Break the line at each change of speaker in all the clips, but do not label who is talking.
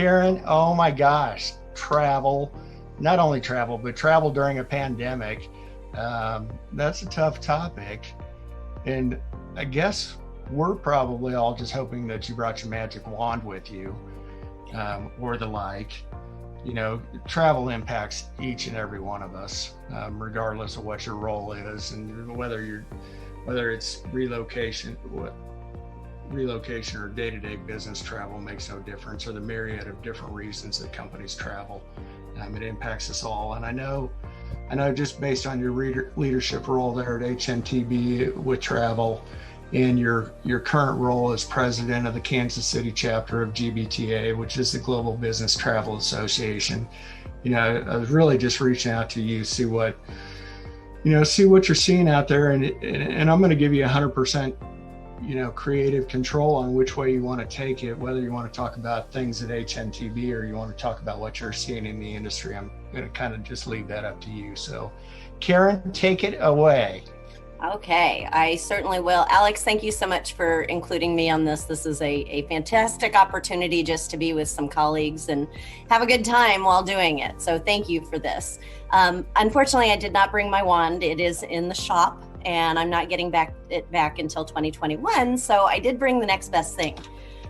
Karen, oh my gosh, travel, not only travel, but travel during a pandemic. That's a tough topic. And I guess we're probably all just hoping that you brought your magic wand with you, or the like. You know, travel impacts each and every one of us, regardless of what your role is, and whether it's relocation or day-to-day business travel makes no difference, or the myriad of different reasons that companies travel. It impacts us all. And I know just based on your leadership role there at HNTB with travel, and your current role as president of the Kansas City chapter of GBTA, which is the Global Business Travel Association. You know, I was really just reaching out to you, see what you're seeing out there, and I'm going to give you 100%, creative control on which way you want to take it, whether you want to talk about things at HNTB or you want to talk about what you're seeing in the industry. I'm going to kind of just leave that up to you. So, Karen, take it away.
Okay, I certainly will. Alex, thank you so much for including me on this. This is a fantastic opportunity just to be with some colleagues and have a good time while doing it. So thank you for this. Unfortunately, I did not bring my wand. It is in the shop and I'm not getting it back until 2021. So I did bring the next best thing,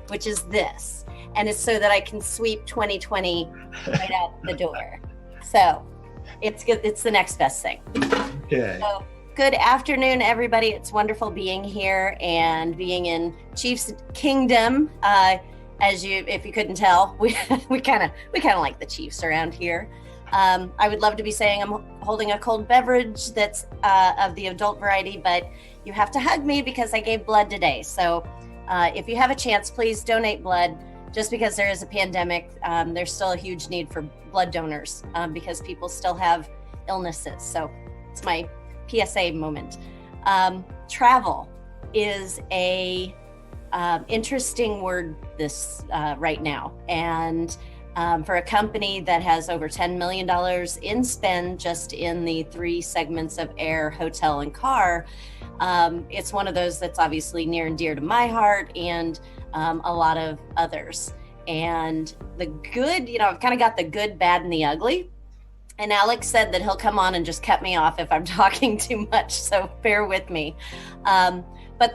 which is this. And it's so that I can sweep 2020 right out the door. So it's good. It's the next best thing.
Okay.
So, good afternoon, everybody. It's wonderful being here and being in Chiefs Kingdom. If you couldn't tell, we kind of like the Chiefs around here. I would love to be saying I'm holding a cold beverage that's of the adult variety, but you have to hug me because I gave blood today. So if you have a chance, please donate blood. Just because there is a pandemic, there's still a huge need for blood donors because people still have illnesses. So it's my PSA moment. Travel is a interesting word this right now, and for a company that has over $10 million in spend just in the three segments of air, hotel, and car, it's one of those that's obviously near and dear to my heart and a lot of others. And the good, I've kind of got the good, bad, and the ugly. And Alex said that he'll come on and just cut me off if I'm talking too much, so bear with me. But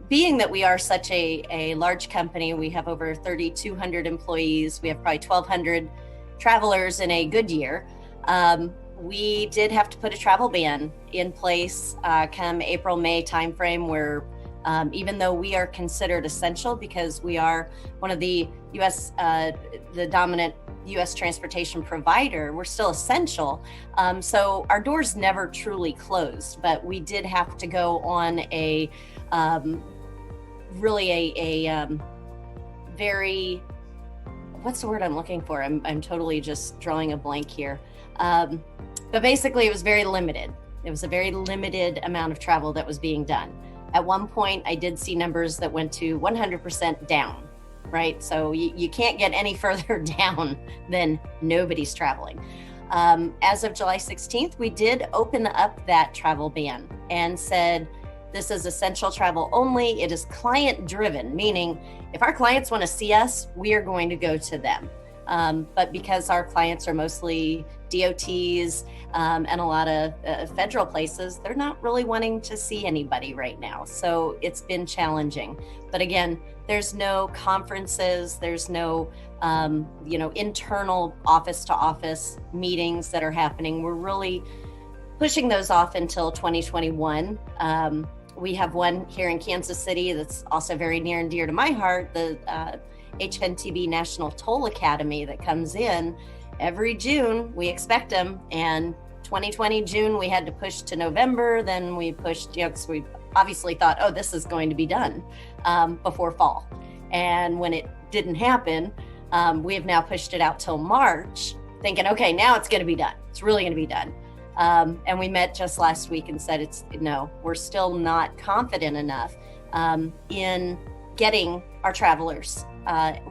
being that we are such a large company, we have over 3,200 employees, we have probably 1,200 travelers in a good year. We did have to put a travel ban in place come April, May timeframe, where even though we are considered essential because we are one of the the dominant U.S. transportation provider, we're still essential. So our doors never truly closed, but we did have to go on a very, what's the word I'm looking for? I'm totally just drawing a blank here. But basically it was very limited. It was a very limited amount of travel that was being done. At one point, I did see numbers that went to 100% down, right? So you can't get any further down than nobody's traveling. As of July 16th, we did open up that travel ban and said, this is essential travel only. It is client driven, meaning if our clients want to see us, we are going to go to them. But because our clients are mostly DOTs and a lot of federal places, they're not really wanting to see anybody right now. So it's been challenging. But again, there's no conferences, there's no internal office to office meetings that are happening. We're really pushing those off until 2021. We have one here in Kansas City that's also very near and dear to my heart, the HNTB National Toll Academy that comes in every June. We expect them, and 2020 June we had to push to November. Then we pushed, because we obviously thought, oh, this is going to be done before fall. And when it didn't happen, we have now pushed it out till March, thinking, okay, now it's going to be done. It's really going to be done. And we met just last week and said, we're still not confident enough in getting our travelers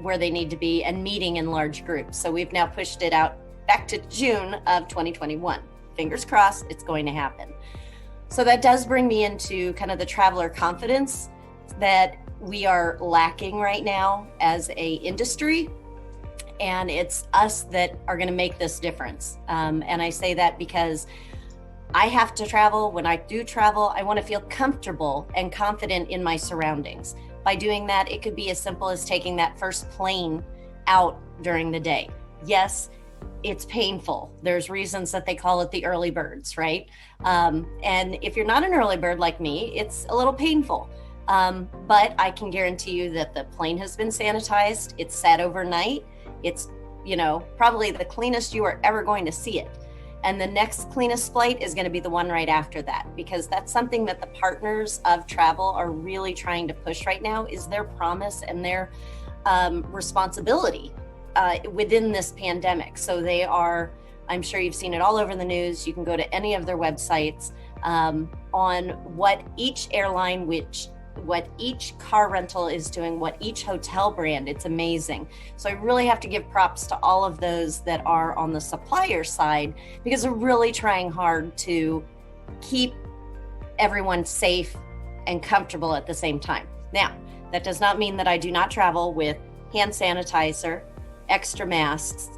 where they need to be and meeting in large groups. So we've now pushed it out back to June of 2021. Fingers crossed, it's going to happen. So that does bring me into kind of the traveler confidence that we are lacking right now as a industry. and it's us that are going to make this difference. And I say that because I have to travel. When I do travel, I want to feel comfortable and confident in my surroundings. By doing that, it could be as simple as taking that first plane out during the day. Yes, it's painful. There's reasons that they call it the early birds, right? And if you're not an early bird like me, it's a little painful. But I can guarantee you that the plane has been sanitized. It's sat overnight. It's, probably the cleanest you are ever going to see it. And the next cleanest flight is going to be the one right after that, because that's something that the partners of travel are really trying to push right now, is their promise and their responsibility within this pandemic. So they are, I'm sure you've seen it all over the news. You can go to any of their websites on what each airline, what each car rental is doing, what each hotel brand. It's amazing. So I really have to give props to all of those that are on the supplier side, because they're really trying hard to keep everyone safe and comfortable at the same time. Now, that does not mean that I do not travel with hand sanitizer, extra masks,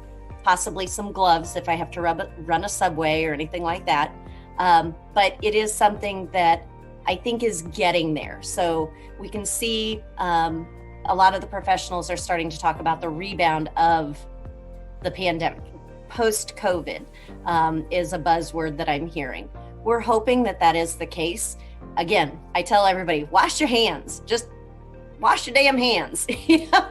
possibly some gloves if I have to run a subway or anything like that. But it is something that I think is getting there. So we can see a lot of the professionals are starting to talk about the rebound of the pandemic. Post-COVID is a buzzword that I'm hearing. We're hoping that that is the case. Again, I tell everybody, wash your hands. Just wash your damn hands.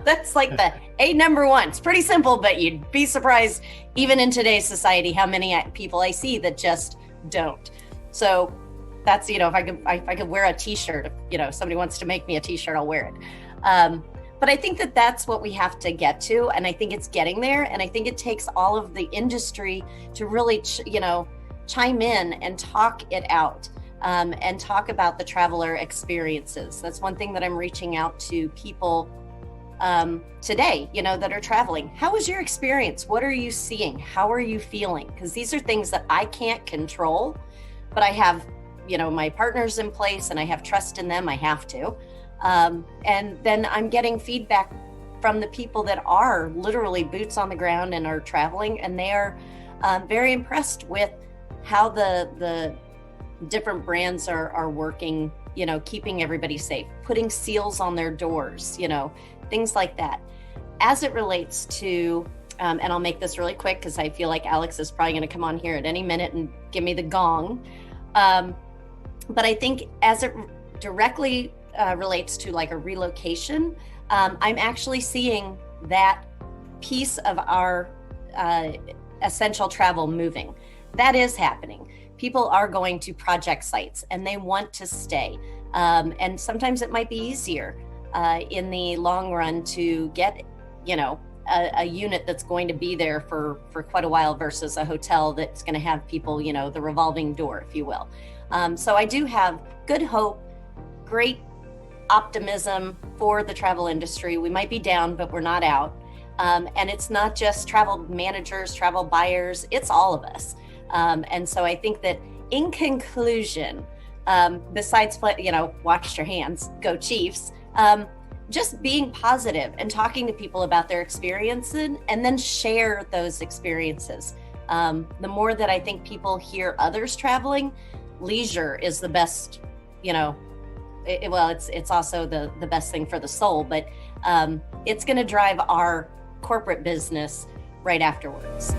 That's like the number one. It's pretty simple, but you'd be surprised, even in today's society, how many people I see that just don't. So that's, if I could wear a t-shirt, if somebody wants to make me a t-shirt, I'll wear it. But I think that that's what we have to get to. And I think it's getting there. And I think it takes all of the industry to really, chime in and talk it out, and talk about the traveler experiences. That's one thing that I'm reaching out to people today, that are traveling. How was your experience? What are you seeing? How are you feeling? Because these are things that I can't control, but I have my partners in place and I have trust in them. I have to. And then I'm getting feedback from the people that are literally boots on the ground and are traveling. And they are very impressed with how the different brands are working, keeping everybody safe, putting seals on their doors, things like that. As it relates to, and I'll make this really quick because I feel like Alex is probably going to come on here at any minute and give me the gong. But I think as it directly relates to like a relocation, I'm actually seeing that piece of our essential travel moving. That is happening. People are going to project sites and they want to stay. And sometimes it might be easier in the long run to get, a unit that's going to be there for quite a while versus a hotel that's going to have people, the revolving door, if you will. So I do have good hope, great optimism for the travel industry. We might be down, but we're not out. And it's not just travel managers, travel buyers, it's all of us. And so I think that in conclusion, besides, wash your hands, go Chiefs, just being positive and talking to people about their experiences and then share those experiences. The more that I think people hear others traveling, leisure is the best, it's also the best thing for the soul, but it's going to drive our corporate business right afterwards.